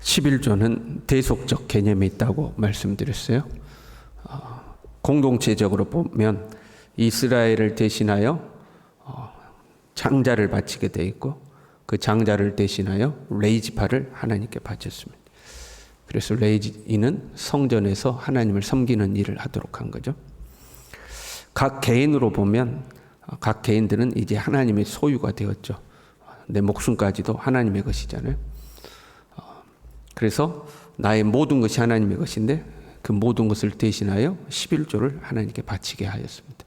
11조는 대속적 개념이 있다고 말씀드렸어요. 공동체적으로 보면 이스라엘을 대신하여 장자를 바치게 돼 있고 그 장자를 대신하여 레이지파를 하나님께 바쳤습니다. 그래서 레이지는 성전에서 하나님을 섬기는 일을 하도록 한 거죠. 각 개인으로 보면 각 개인들은 이제 하나님의 소유가 되었죠. 내 목숨까지도 하나님의 것이잖아요. 그래서 나의 모든 것이 하나님의 것인데 그 모든 것을 대신하여 11조를 하나님께 바치게 하였습니다.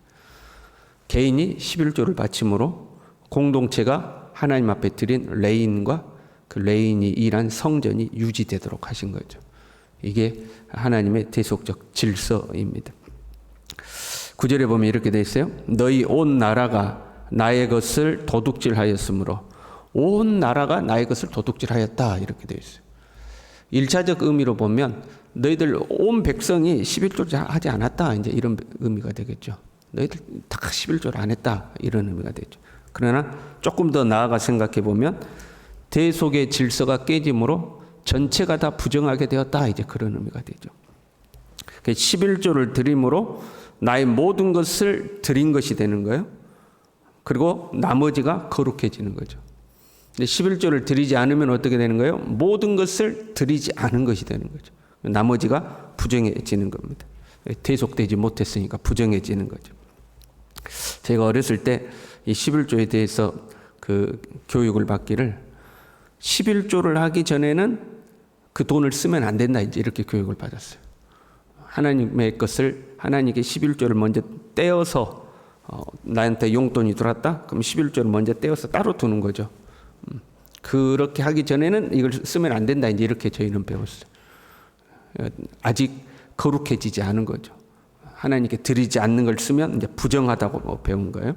개인이 11조를 바침으로 공동체가 하나님 앞에 드린 레인과 그 레인이 일한 성전이 유지되도록 하신 거죠. 이게 하나님의 대속적 질서입니다. 9절에 보면 이렇게 되어 있어요. 너희 온 나라가 나의 것을 도둑질하였으므로 온 나라가 나의 것을 도둑질하였다 이렇게 되어 있어요. 1차적 의미로 보면 너희들 온 백성이 11조를 하지 않았다 이제 이런 의미가 되겠죠. 너희들 다 11조를 안 했다 이런 의미가 되죠. 그러나 조금 더 나아가 생각해 보면 대속의 질서가 깨짐으로 전체가 다 부정하게 되었다 이제 그런 의미가 되죠. 11조를 드림으로 나의 모든 것을 드린 것이 되는 거예요. 그리고 나머지가 거룩해지는 거죠. 근데 11조를 드리지 않으면 어떻게 되는 거예요? 모든 것을 드리지 않은 것이 되는 거죠. 나머지가 부정해지는 겁니다. 대속되지 못했으니까 부정해지는 거죠. 제가 어렸을 때 이 11조에 대해서 그 교육을 받기를 11조를 하기 전에는 그 돈을 쓰면 안 된다 이제 이렇게 교육을 받았어요. 하나님의 것을 하나님께 11조를 먼저 떼어서 나한테 용돈이 들어왔다? 그럼 11조를 먼저 떼어서 따로 두는 거죠. 그렇게 하기 전에는 이걸 쓰면 안 된다 이제 이렇게 저희는 배웠어요. 아직 거룩해지지 않은 거죠. 하나님께 드리지 않는 걸 쓰면 이제 부정하다고 배운 거예요.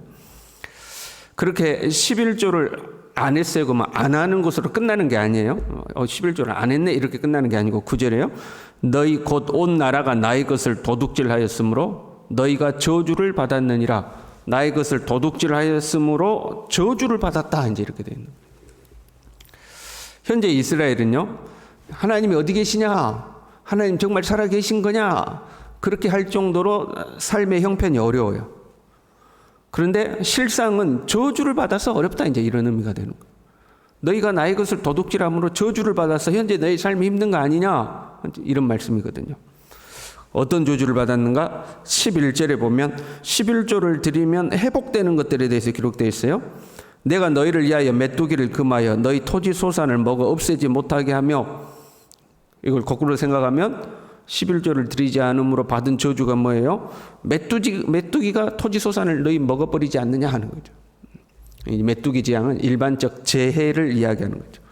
그렇게 11조를 안 했어요. 그러면 안 하는 것으로 끝나는 게 아니에요. 11조를 안 했네 이렇게 끝나는 게 아니고 9절에요. 너희 곧 온 나라가 나의 것을 도둑질하였으므로 너희가 저주를 받았느니라. 나의 것을 도둑질하였으므로 저주를 받았다 이제 이렇게 되는 거예요. 현재 이스라엘은요. 하나님이 어디 계시냐? 하나님 정말 살아 계신 거냐? 그렇게 할 정도로 삶의 형편이 어려워요. 그런데 실상은 저주를 받아서 어렵다 이제 이런 의미가 되는 거예요. 너희가 나의 것을 도둑질함으로 저주를 받아서 현재 너희 삶이 힘든 거 아니냐? 이런 말씀이거든요. 어떤 저주를 받았는가? 11절에 보면 11조를 드리면 회복되는 것들에 대해서 기록되어 있어요. 내가 너희를 위하여 메뚜기를 금하여 너희 토지 소산을 먹어 없애지 못하게 하며, 이걸 거꾸로 생각하면 11조를 드리지 않음으로 받은 저주가 뭐예요? 메뚜기가 토지 소산을 너희 먹어버리지 않느냐 하는 거죠. 이 메뚜기 재앙은 일반적 재해를 이야기하는 거죠.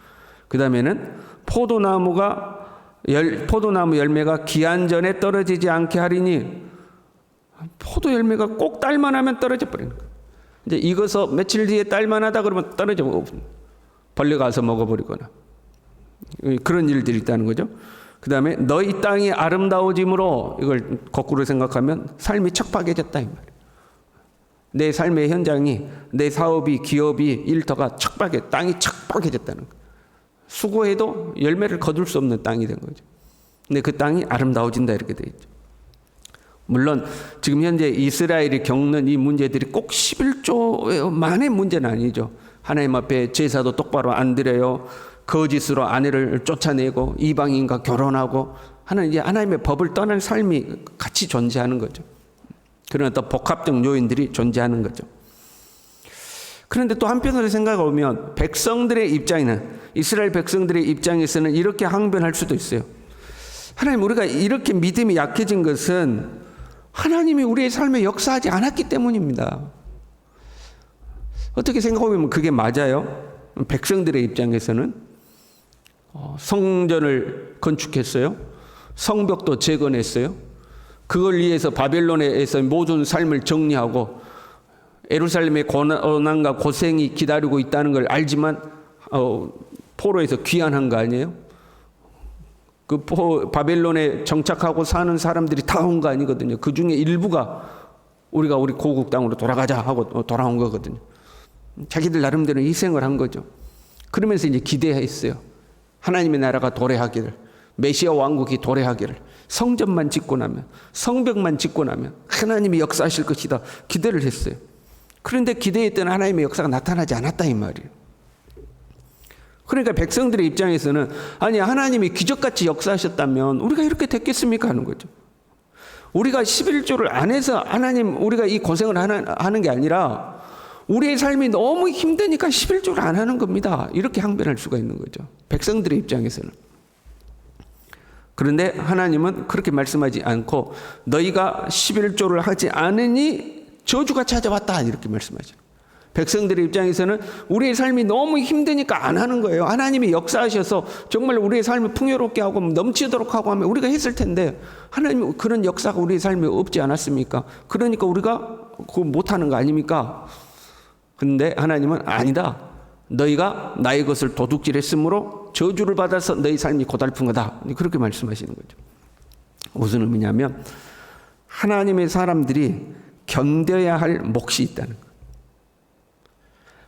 그 다음에는 포도나무 열매가 기한 전에 떨어지지 않게 하리니, 포도 열매가 꼭 딸만 하면 떨어져 버리는 거예요. 이제 익어서 며칠 뒤에 딸만 하다 그러면 떨어져 벌레가 와서 먹어버리거나 그런 일들이 있다는 거죠. 그 다음에 너희 땅이 아름다워짐으로, 이걸 거꾸로 생각하면 삶이 척박해졌다 이 말이에요. 내 삶의 현장이, 내 사업이, 기업이, 일터가 땅이 척박해졌다는 거예요. 수고해도 열매를 거둘 수 없는 땅이 된 거죠. 근데 그 땅이 아름다워진다 이렇게 돼 있죠. 물론 지금 현재 이스라엘이 겪는 이 문제들이 꼭 11조만의 문제는 아니죠. 하나님 앞에 제사도 똑바로 안 드려요. 거짓으로 아내를 쫓아내고 이방인과 결혼하고 하는 이제 하나님의 법을 떠난 삶이 같이 존재하는 거죠. 그런 어떤 복합적 요인들이 존재하는 거죠. 그런데 또 한편으로 생각해 보면 백성들의 입장에는, 이스라엘 백성들의 입장에서는 이렇게 항변할 수도 있어요. 하나님, 우리가 이렇게 믿음이 약해진 것은 하나님이 우리의 삶에 역사하지 않았기 때문입니다. 어떻게 생각해보면 그게 맞아요. 백성들의 입장에서는 성전을 건축했어요. 성벽도 재건했어요. 그걸 위해서 바벨론에서 모든 삶을 정리하고 예루살렘의 고난과 고생이 기다리고 있다는 걸 알지만 포로에서 귀환한 거 아니에요? 그 바벨론에 정착하고 사는 사람들이 다 온 거 아니거든요. 그 중에 일부가 우리 고국 땅으로 돌아가자 하고 돌아온 거거든요. 자기들 나름대로 희생을 한 거죠. 그러면서 이제 기대했어요. 하나님의 나라가 도래하기를, 메시아 왕국이 도래하기를, 성전만 짓고 나면, 성벽만 짓고 나면 하나님이 역사하실 것이다 기대를 했어요. 그런데 기대했던 하나님의 역사가 나타나지 않았다 이 말이에요. 그러니까 백성들의 입장에서는 아니 하나님이 기적같이 역사하셨다면 우리가 이렇게 됐겠습니까 하는 거죠. 우리가 11조를 안 해서 하나님 우리가 이 고생을 하는 게 아니라 우리의 삶이 너무 힘드니까 11조를 안 하는 겁니다. 이렇게 항변할 수가 있는 거죠. 백성들의 입장에서는. 그런데 하나님은 그렇게 말씀하지 않고 너희가 11조를 하지 않으니 저주가 찾아왔다 이렇게 말씀하죠. 백성들의 입장에서는 우리의 삶이 너무 힘드니까 안 하는 거예요. 하나님이 역사하셔서 정말 우리의 삶을 풍요롭게 하고 넘치도록 하고 하면 우리가 했을 텐데 하나님 그런 역사가 우리의 삶에 없지 않았습니까? 그러니까 우리가 그거 못하는 거 아닙니까? 근데 하나님은 아니다. 너희가 나의 것을 도둑질했으므로 저주를 받아서 너희 삶이 고달픈 거다. 그렇게 말씀하시는 거죠. 무슨 의미냐면 하나님의 사람들이 견뎌야 할 몫이 있다는 거예요.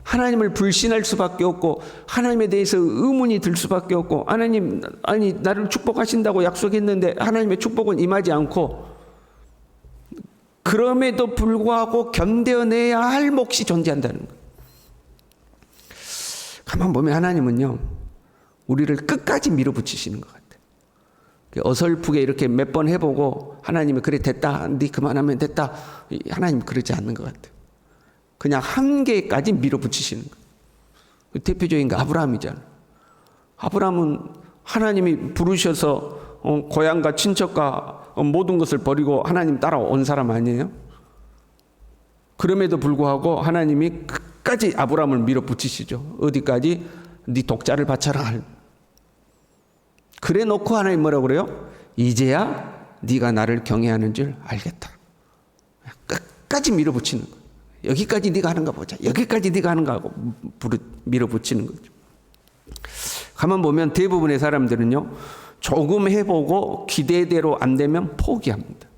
하나님을 불신할 수밖에 없고 하나님에 대해서 의문이 들 수밖에 없고 하나님 아니 나를 축복하신다고 약속했는데 하나님의 축복은 임하지 않고 그럼에도 불구하고 견뎌내야 할 몫이 존재한다는 거예요. 가만 보면 하나님은요 우리를 끝까지 밀어붙이시는 것 같아요. 어설프게 이렇게 몇 번 해보고 하나님이 그래 됐다 네 그만하면 됐다 하나님 그러지 않는 것 같아요. 그냥 한계까지 밀어붙이시는 거예요. 대표적인 게 아브라함이잖아요. 아브라함은 하나님이 부르셔서 고향과 친척과 모든 것을 버리고 하나님 따라온 사람 아니에요? 그럼에도 불구하고 하나님이 끝까지 아브라함을 밀어붙이시죠. 어디까지? 네 독자를 바쳐라. 그래 놓고 하나님 뭐라고 그래요? 이제야 네가 나를 경외하는 줄 알겠다. 끝까지 밀어붙이는 거예요. 여기까지 네가 하는가 보자. 여기까지 네가 하는가 하고 밀어붙이는 거죠. 가만 보면 대부분의 사람들은요. 조금 해보고 기대대로 안 되면 포기합니다.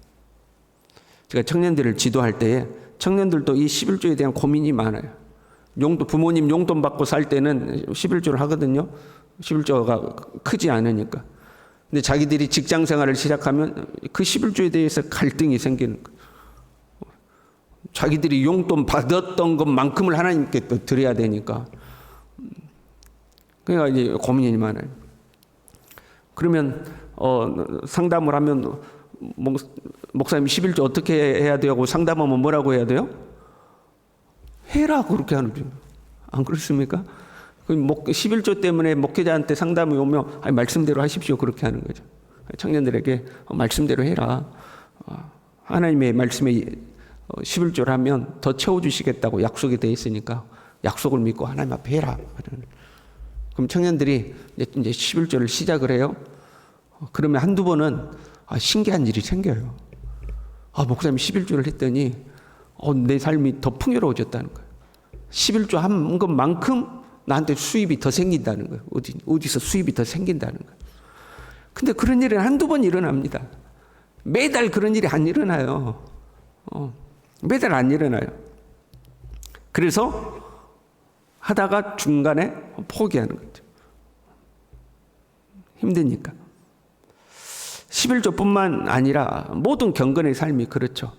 제가 청년들을 지도할 때에 청년들도 이 11조에 대한 고민이 많아요. 부모님 용돈 받고 살 때는 11조를 하거든요. 11조가 크지 않으니까. 근데 자기들이 직장 생활을 시작하면 그 11조에 대해서 갈등이 생기는 거예요. 자기들이 용돈 받았던 것만큼을 하나님께 또 드려야 되니까. 그러니까 이제 고민이 많아요. 그러면 상담을 하면 목사님 11조 어떻게 해야 되고 상담하면 뭐라고 해야 돼요? 해라 그렇게 하는 거죠. 안 그렇습니까? 11조 때문에 목회자한테 상담이 오면 아니, 말씀대로 하십시오 그렇게 하는 거죠. 청년들에게 말씀대로 해라. 하나님의 말씀에 11조를 하면 더 채워주시겠다고 약속이 되어 있으니까 약속을 믿고 하나님 앞에 해라. 그럼 청년들이 이제 11조를 시작을 해요. 그러면 한두 번은 신기한 일이 생겨요. 목사님 11조를 했더니 내 삶이 더 풍요로워졌다는 거예요. 11조 한 것만큼 나한테 수입이 더 생긴다는 거예요. 어디서 수입이 더 생긴다는 거예요. 근데 그런 일은 한두 번 일어납니다. 매달 그런 일이 안 일어나요. 매달 안 일어나요. 그래서 하다가 중간에 포기하는 거죠. 힘드니까. 11조뿐만 아니라 모든 경건의 삶이 그렇죠.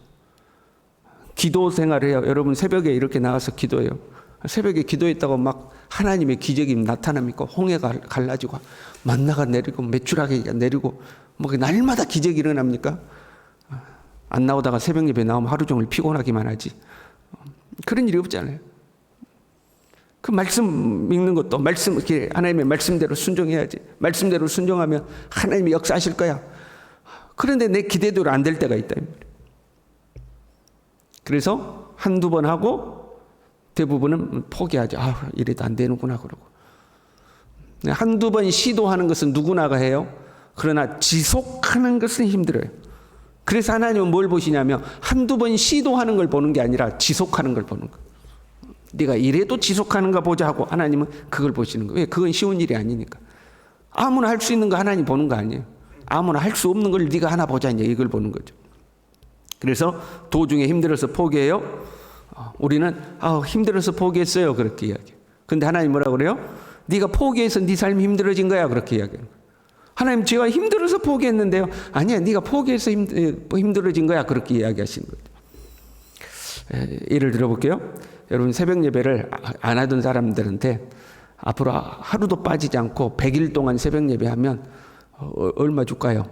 기도 생활해요. 여러분 새벽에 이렇게 나와서 기도해요. 새벽에 기도했다고 막 하나님의 기적이 나타납니까? 홍해가 갈라지고 만나가 내리고 메추라기가 내리고 뭐 날마다 기적이 일어납니까? 안 나오다가 새벽 예배 나오면 하루 종일 피곤하기만 하지. 그런 일이 없잖아요. 그 말씀 읽는 것도 하나님의 말씀대로 순종해야지. 말씀대로 순종하면 하나님이 역사하실 거야. 그런데 내 기대대로 안 될 때가 있다. 그래서 한두 번 하고 대부분은 포기하죠. 이래도 안 되는구나 그러고. 한두 번 시도하는 것은 누구나가 해요. 그러나 지속하는 것은 힘들어요. 그래서 하나님은 뭘 보시냐면 한두 번 시도하는 걸 보는 게 아니라 지속하는 걸 보는 거예요. 네가 이래도 지속하는가 보자 하고 하나님은 그걸 보시는 거예요. 왜? 그건 쉬운 일이 아니니까. 아무나 할 수 있는 거 하나님 보는 거 아니에요. 아무나 할 수 없는 걸 네가 하나 보자 이제 이걸 보는 거죠. 그래서 도중에 힘들어서 포기해요. 우리는 힘들어서 포기했어요 그렇게 이야기해요. 근데 하나님 뭐라고 그래요? 네가 포기해서 네 삶이 힘들어진 거야. 그렇게 이야기해요. 하나님, 제가 힘들어서 포기했는데요. 아니야, 네가 포기해서 힘들어진 거야. 그렇게 이야기하시는 거죠. 예를 들어볼게요. 여러분, 새벽 예배를 안 하던 사람들한테 앞으로 하루도 빠지지 않고 100일 동안 새벽 예배하면 얼마 줄까요?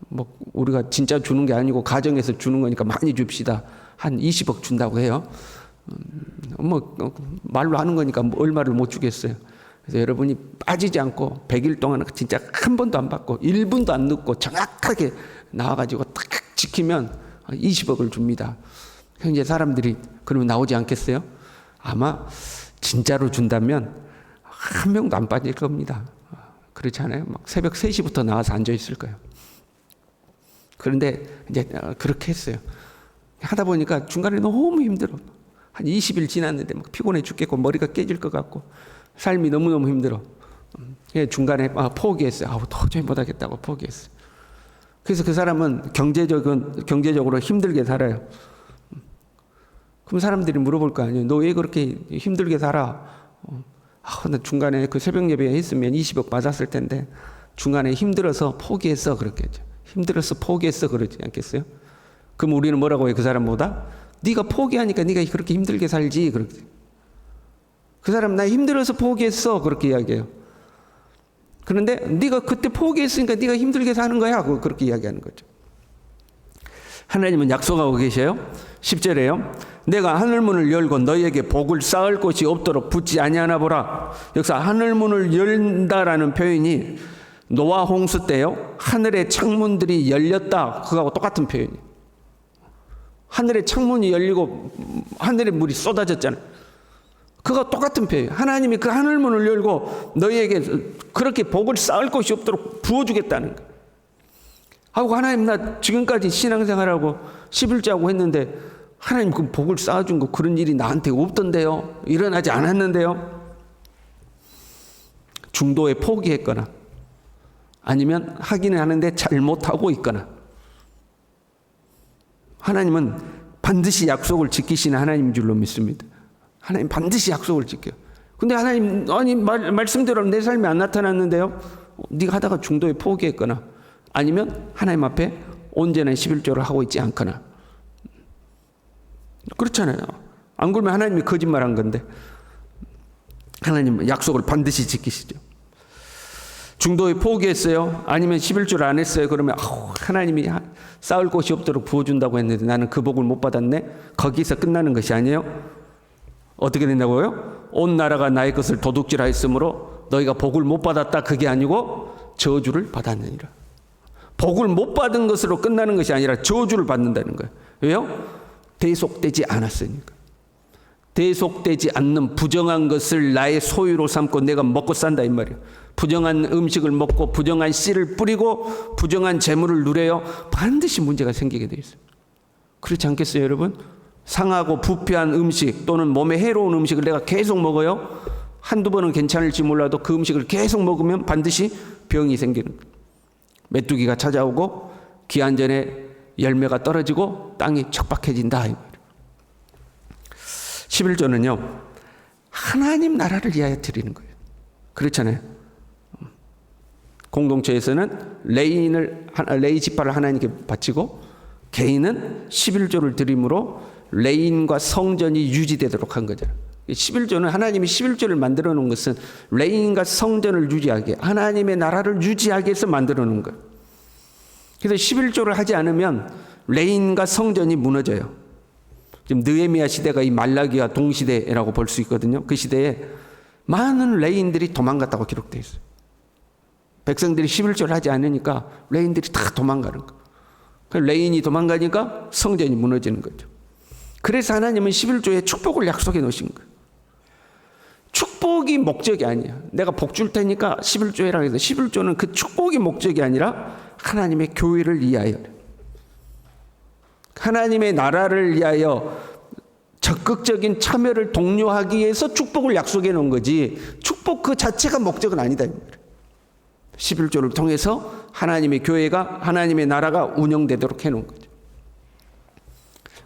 뭐 우리가 진짜 주는 게 아니고 가정에서 주는 거니까 많이 줍시다. 한 20억 준다고 해요. 뭐 말로 하는 거니까 얼마를 못 주겠어요. 그래서 여러분이 빠지지 않고 100일 동안 진짜 한 번도 안 받고 1분도 안 늦고 정확하게 나와가지고 딱 지키면 20억을 줍니다. 현재 사람들이 그러면 나오지 않겠어요? 아마 진짜로 준다면 한 명도 안 빠질 겁니다. 그렇지 않아요? 막 새벽 3시부터 나와서 앉아 있을 거예요. 그런데 이제 그렇게 했어요. 하다 보니까 중간에 너무 힘들어. 한 20일 지났는데 막 피곤해 죽겠고 머리가 깨질 것 같고 삶이 너무너무 힘들어. 중간에 포기했어요. 도저히 못하겠다고 포기했어요. 그래서 그 사람은 경제적으로 힘들게 살아요. 그럼 사람들이 물어볼 거 아니에요. 너 왜 그렇게 힘들게 살아? 나 중간에 그 새벽 예배 했으면 20억 받았을 텐데 중간에 힘들어서 포기했어. 그렇겠죠. 힘들어서 포기했어. 그러지 않겠어요? 그럼 우리는 뭐라고 해요? 그 사람보다? 네가 포기하니까 네가 그렇게 힘들게 살지. 그렇게. 그 사람 나 힘들어서 포기했어. 그렇게 이야기해요. 그런데 네가 그때 포기했으니까 네가 힘들게 사는 거야. 그렇게 이야기하는 거죠. 하나님은 약속하고 계셔요. 10절에요. 내가 하늘문을 열고 너희에게 복을 쌓을 곳이 없도록 붙지 아니하나 보라. 여기서 하늘문을 열다라는 표현이 노아 홍수 때요. 하늘의 창문들이 열렸다. 그거하고 똑같은 표현이에요. 하늘의 창문이 열리고 하늘에 물이 쏟아졌잖아요. 그거 똑같은 표현이에요. 하나님이 그 하늘문을 열고 너희에게 그렇게 복을 쌓을 곳이 없도록 부어주겠다는 거예요. 하고 하나님, 나 지금까지 신앙생활하고 11조하고 했는데 하나님 그 복을 쌓아준 거 그런 일이 나한테 없던데요. 일어나지 않았는데요. 중도에 포기했거나 아니면 하기는 하는데 잘못하고 있거나. 하나님은 반드시 약속을 지키시는 하나님인 줄로 믿습니다. 하나님 반드시 약속을 지켜요. 근데 하나님, 아니 말씀대로 내 삶이 안 나타났는데요. 네가 하다가 중도에 포기했거나 아니면 하나님 앞에 온전한 11조를 하고 있지 않거나. 그렇잖아요. 안 그러면 하나님이 거짓말한 건데 하나님은 약속을 반드시 지키시죠. 중도에 포기했어요? 아니면 11조를 안 했어요? 그러면 하나님이 쌓을 곳이 없도록 부어준다고 했는데 나는 그 복을 못 받았네? 거기서 끝나는 것이 아니에요. 어떻게 된다고요? 온 나라가 나의 것을 도둑질하였으므로 너희가 복을 못 받았다. 그게 아니고 저주를 받았느니라. 복을 못 받은 것으로 끝나는 것이 아니라 저주를 받는다는 거예요. 왜요? 대속되지 않았으니까. 대속되지 않는 부정한 것을 나의 소유로 삼고 내가 먹고 산다 이 말이에요. 부정한 음식을 먹고 부정한 씨를 뿌리고 부정한 재물을 누려요. 반드시 문제가 생기게 돼 있어요. 그렇지 않겠어요, 여러분? 상하고 부패한 음식 또는 몸에 해로운 음식을 내가 계속 먹어요. 한두 번은 괜찮을지 몰라도 그 음식을 계속 먹으면 반드시 병이 생기는 거예요. 메뚜기가 찾아오고 기한 전에 열매가 떨어지고 땅이 척박해진다 이 말이에요. 11조는요. 하나님 나라를 위하여 드리는 거예요. 그렇잖아요. 공동체에서는 레이 지파를 하나님께 바치고 개인은 11조를 드림으로 레인과 성전이 유지되도록 한 거죠. 11조는 하나님이 11조를 만들어 놓은 것은 레인과 성전을 유지하게 하나님의 나라를 유지하기 위해서 만들어 놓은 거예요. 그래서 11조를 하지 않으면 레인과 성전이 무너져요. 지금 느헤미야 시대가 이 말라기와 동시대라고 볼 수 있거든요. 그 시대에 많은 레인들이 도망갔다고 기록되어 있어요. 백성들이 11조를 하지 않으니까 레인들이 다 도망가는 거예요. 레인이 도망가니까 성전이 무너지는 거죠. 그래서 하나님은 11조에 축복을 약속해 놓으신 거예요. 축복이 목적이 아니에요. 내가 복 줄 테니까 11조 해라 해서 11조는 그 축복이 목적이 아니라 하나님의 교회를 위하여, 하나님의 나라를 위하여 적극적인 참여를 독려하기 위해서 축복을 약속해 놓은 거지 축복 그 자체가 목적은 아니다. 11조를 통해서 하나님의 교회가 하나님의 나라가 운영되도록 해놓은 거죠.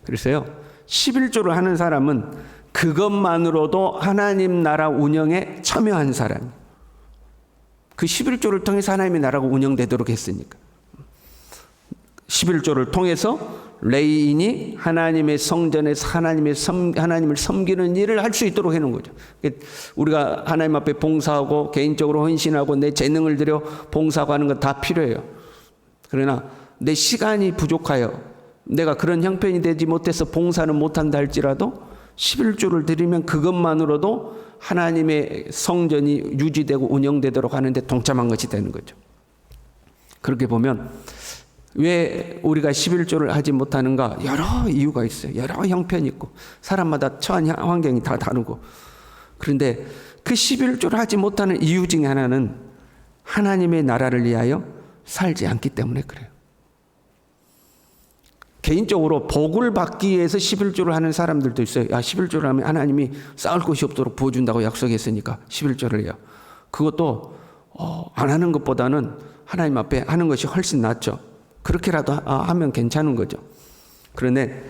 그래서요 11조를 하는 사람은 그것만으로도 하나님 나라 운영에 참여한 사람. 그 11조를 통해서 하나님의 나라가 운영되도록 했으니까. 11조를 통해서 레위인이 하나님의 성전에서 하나님을 섬기는 일을 할 수 있도록 해놓은 거죠. 우리가 하나님 앞에 봉사하고 개인적으로 헌신하고 내 재능을 들여 봉사하고 하는 건 다 필요해요. 그러나 내 시간이 부족하여 내가 그런 형편이 되지 못해서 봉사는 못한다 할지라도 11조를 드리면 그것만으로도 하나님의 성전이 유지되고 운영되도록 하는데 동참한 것이 되는 거죠. 그렇게 보면 왜 우리가 11조를 하지 못하는가? 여러 이유가 있어요. 여러 형편이 있고 사람마다 처한 환경이 다 다르고. 그런데 그 11조를 하지 못하는 이유 중에 하나는 하나님의 나라를 위하여 살지 않기 때문에 그래요. 개인적으로 복을 받기 위해서 11조를 하는 사람들도 있어요. 11조를 하면 하나님이 쌓을 곳이 없도록 부어준다고 약속했으니까 11조를 해요. 그것도 안 하는 것보다는 하나님 앞에 하는 것이 훨씬 낫죠. 그렇게라도 하면 괜찮은 거죠. 그런데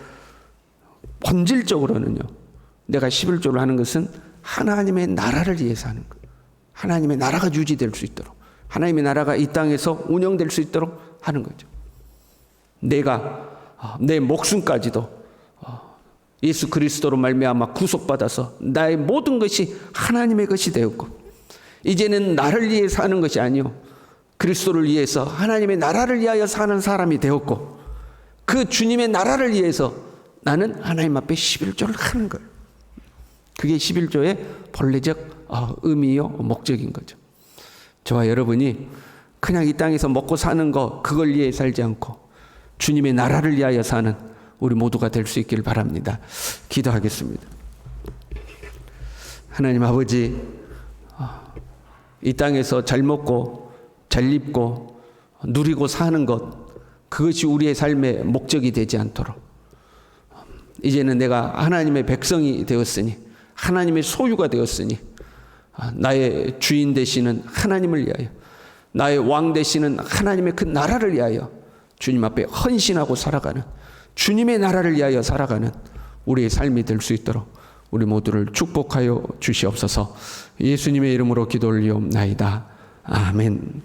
본질적으로는요, 내가 11조를 하는 것은 하나님의 나라를 위해서 하는 거예요. 하나님의 나라가 유지될 수 있도록, 하나님의 나라가 이 땅에서 운영될 수 있도록 하는 거죠. 내가 내 목숨까지도 예수 그리스도로 말미암아 구속받아서 나의 모든 것이 하나님의 것이 되었고, 이제는 나를 위해 사는 것이 아니요 그리스도를 위해서 하나님의 나라를 위하여 사는 사람이 되었고, 그 주님의 나라를 위해서 나는 하나님 앞에 11조를 하는 거예요. 그게 11조의 본래적 의미요 목적인 거죠. 저와 여러분이 그냥 이 땅에서 먹고 사는 거 그걸 위해 살지 않고 주님의 나라를 위하여 사는 우리 모두가 될 수 있기를 바랍니다. 기도하겠습니다. 하나님 아버지, 이 땅에서 잘 먹고 잘 입고 누리고 사는 것, 그것이 우리의 삶의 목적이 되지 않도록 이제는 내가 하나님의 백성이 되었으니, 하나님의 소유가 되었으니, 나의 주인 되시는 하나님을 위하여, 나의 왕 되시는 하나님의 그 나라를 위하여 주님 앞에 헌신하고 살아가는, 주님의 나라를 위하여 살아가는 우리의 삶이 될 수 있도록 우리 모두를 축복하여 주시옵소서. 예수님의 이름으로 기도 올리옵나이다. 아멘.